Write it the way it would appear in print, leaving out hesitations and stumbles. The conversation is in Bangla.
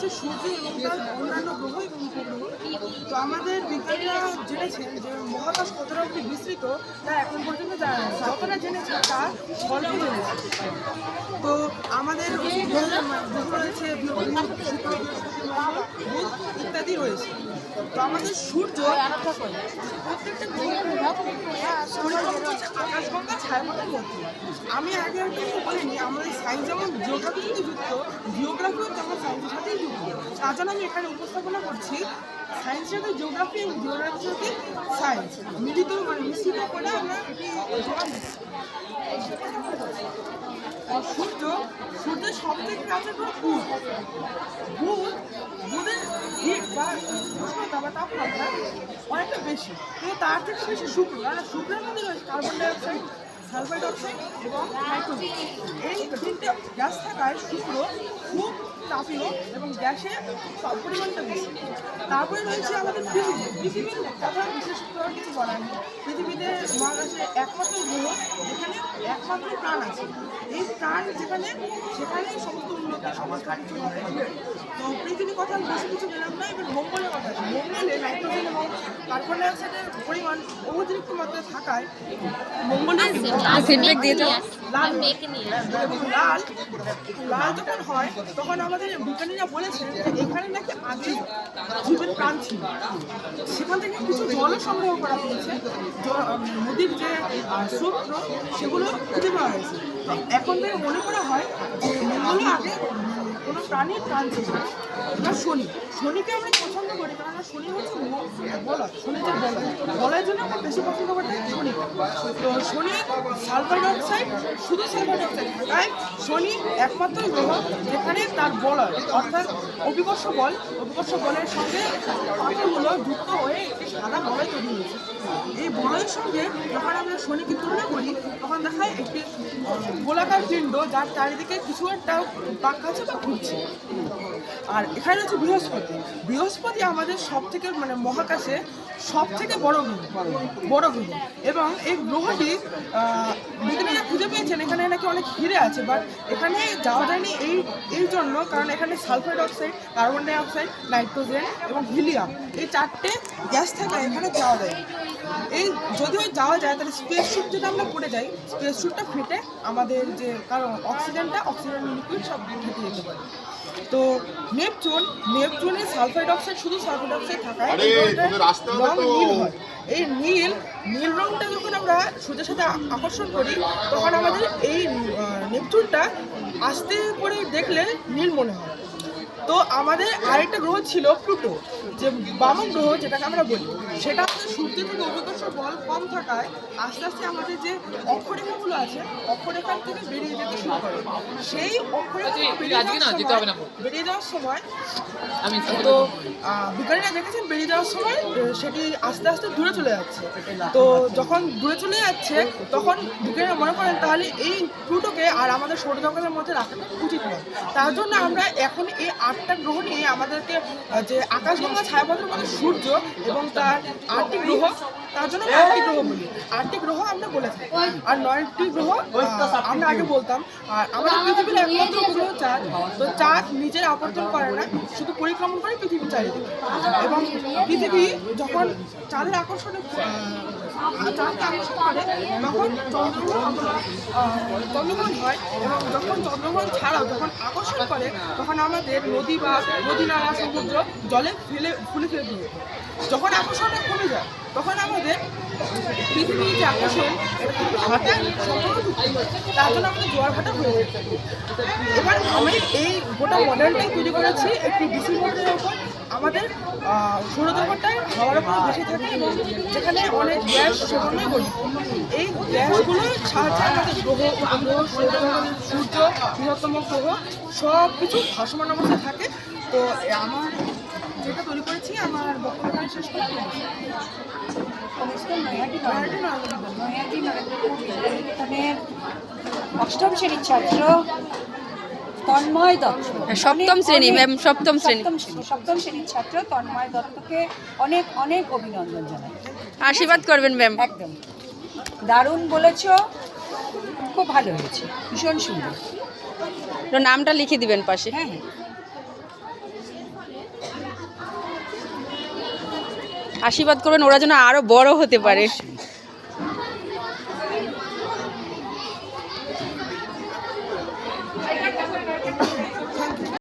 হচ্ছে সূর্য এবং তার অন্যান্য গ্রহ এবং উপগ্রহ। তো আমাদের বিজ্ঞানীরা জেনেছেন যে মহাকাশ কতটা অবধি বিস্তৃত তা এখন পর্যন্ত জানা যায়, যতটা জেনেছে তা স্বল্প জেনেছে। তো আমাদের গ্রহ রয়েছে বুধ, শুক্র, বৃহস্পতি, মঙ্গল, বুধ ইত্যাদি রয়েছে। তো আমাদের সূর্য প্রত্যেকটা গ্রহের পরিক্রমা হচ্ছে আকাশগঙ্গা ছায়াপথের মধ্যে। আমি আগে আর কিছু বলিনি, আমাদের সায়েন্স যেমন জিওগ্রাফির সাথে যুক্ত, জিওগ্রাফিও তেমন সায়েন্সের সাথেই যুক্ত। তার জন্য আমি এখানে উপস্থাপনা করছি সায়েন্সের সাথে জিওগ্রাফি এবং জিওগ্রাফির সাথে সায়েন্স মিলিত মিশ্রিত করে আমরা সূর্যের সব থেকে কাছে বুধের হিট বা উষ্ণতা বা তাপমাত্রা অনেকটা বেশি, কিন্তু তার থেকে বেশি শুক্র, কারণ শুক্রের মধ্যে রয়েছে কার্বন ডাইঅক্সাইড, সালফার ডাইঅক্সাইড এবং নাইট্রোজেন। এই তিনটে গ্যাস থাকায় শুক্র খুব তাপীয় এবং গ্যাসের পরিমাণটা বেশি। তারপরে রয়েছে আমাদের পৃথিবীর কথা বিশেষ করে কিছু বলার নেই। পৃথিবীতে মহাকাশে একমাত্র গ্রহ যেখানে একমাত্র প্রাণ আছে। এই প্রাণ যেখানে সেখানে সমস্ত উন্নতি সমাজকারী চলে। তো পৃথিবীর কথা বেশি কিছু বললাম না, এবার মঙ্গলের কথা। মঙ্গলে নাইট্রোজেন এবং কার্বন ডাইঅক্সাইডের পরিমাণ অতিরিক্ত মাত্রায় থাকায় মঙ্গলের লাল যখন হয় তখন আমাদের বিজ্ঞানীরা বলেছেন যে এখানে নাকি আগে জীবের প্রাণ ছিল। সেখান থেকে কিছু জলও সংগ্রহ করা হয়েছে, নদীর যে স্রোত সেগুলো খুঁজে পাওয়া হয়েছে। এখন থেকে মনে করা হয় যে মঙ্গলে আগে কোনো প্রাণীর প্রাণ ছিল। এবার শনিকে আমরা পছন্দ করি, কারণ শনি হচ্ছে বলয়, শনি যে বলয়ের জন্য আমরা বেশি পছন্দ করতে শনি। তো শনি সালফার ডাইঅক্সাইড, শুধু সালফার ডাইঅক্সাইড, তাই শনি একমাত্র গ্রহ যেখানে তার বলয় অর্থাৎ অভিকর্ষ বলের সঙ্গে পাথরগুলো যুক্ত হয়ে একটি সাদা বলয় তৈরি হয়েছে। এই বলয়ের সঙ্গে যখন আমরা শনিকে তুলনা করি তখন দেখায় একটি গোলাকার পিণ্ড যার চারিদিকে কিছু একটা পাক আছে বা ঘুরছে। আর এখানে হচ্ছে বৃহস্পতি আমাদের সব থেকে মহাকাশে সব থেকে বড় গ্রহ এবং এই গ্রহটি বিজ্ঞানীরা খুঁজে পেয়েছেন এখানে নাকি অনেক হিরে আছে, বাট এখানে যাওয়া যায়নি এই জন্য কারণ এখানে sulphur dioxide, carbon dioxide, nitrogen এবং হিলিয়াম এই চারটে গ্যাস থাকায় এখানে যাওয়া যায়। এই যদিও যাওয়া যায় তাহলে স্পেস শ্যুট যদি আমরা পড়ে যাই, স্পেস শ্যুটটা ফেটে আমাদের যে কারণ অক্সিজেন লিকুইড সব ফেটে যেতে পারে। তো নেপচুনে সালফার ডাইঅক্সাইড, শুধু সালফার ডাইঅক্সাইড থাকায় রং নীল হয়। এই নীল রংটা যখন আমরা সূর্যের সাথে আকর্ষণ করি তখন আমাদের এই নেপচুনটা আস্তে করে দেখলে নীল মনে হয়। তো আমাদের আরেকটা গ্রহ ছিল প্লুটো, যে বামক গ্রহ যেটাকে আমরা বলি, সেটা আমাদের সূর্য থেকে অভিকর্ষ বল কম থাকায় আস্তে আস্তে আমাদের যে অক্ষরেখাগুলো আছে অক্ষরেখার থেকে বেরিয়ে যেতে শুরু করে। সেই অক্ষরেখা বেরিয়ে যাওয়ার সময় তো বিজ্ঞানীরা দেখেছেন বেরিয়ে যাওয়ার সময় সেটি আস্তে আস্তে দূরে চলে যাচ্ছে। তো যখন দূরে চলে যাচ্ছে তখন বিজ্ঞানীরা মনে করেন তাহলে এই প্লুটোকে আর আমাদের সৌরজগতের মধ্যে রাখাটা উচিত নয়। তার জন্য আমরা এখন এই 8টা গ্রহ নিয়ে আমাদেরকে যে আকাশগঙ্গা ছায়াপথের মধ্যে সূর্য এবং তার 8টি গ্রহ, তার জন্য 8টি গ্রহ বলি, 8টি গ্রহ আমরা বলে থাকি। আর 9টি গ্রহ আমরা আগে বলতাম। আর আমাদের পৃথিবীর একমাত্র গ্রহ চাঁদ। তো চাঁদ নিজের আবর্তন করে না, শুধু পরিক্রমণ করে পৃথিবীর চারিদিকে। এবং পৃথিবী যখন চাঁদের আকর্ষণে চাঁদকে আকর্ষণ করে তখন চন্দ্রগ্রহণ হয়, এবং যখন চন্দ্রগ্রহণ ছাড়াও যখন আকর্ষণ করে তখন আমাদের নদী নালা সমুদ্র জলে ফুলে দিয়ে। যখন আকর্ষণটা কমে যায় তখন আমাদের পৃথিবীর যে আকর্ষণ এটা কিন্তু ভাটা সম্পূর্ণ তার জন্য আমাদের জোয়ার ভাটা হয়ে যায়। এবার আমি এই গোটা মডেলটাই তৈরি করেছি একটি ডিসি বোর্ডের ওপর। আমাদের সৌরজগৎটায় হাওয়ার উপরে ভেসে থাকে এবং যেখানে অনেক গ্যাস সেবনই করি। এই গ্যাসগুলোর সাহায্যে আমাদের গ্রহ, সৌরজগতের সূর্য, বৃহত্তম গ্রহ সব কিছু ভাসমান অবস্থায় থাকে। তো আমার যেটা তৈরি করেছি আমার বক্তব্যটা শেষ করে অষ্টম শ্রেণীর ছাত্র তন্ময় দত্ত, সপ্তম শ্রেণী ম্যাম, সপ্তম শ্রেণীর ছাত্র তন্ময় দত্তকে অনেক অনেক অভিনন্দন জানাই। আশীর্বাদ করবেন ম্যাম। একদম দারুণ বলেছ, খুব ভালো হয়েছে, ভীষণ সুন্দর। নামটা লিখে দিবেন পাশে। হ্যাঁ। আশীর্বাদ করবেন ওরা যেন আরো বড় হতে পারে। অবশ্যই।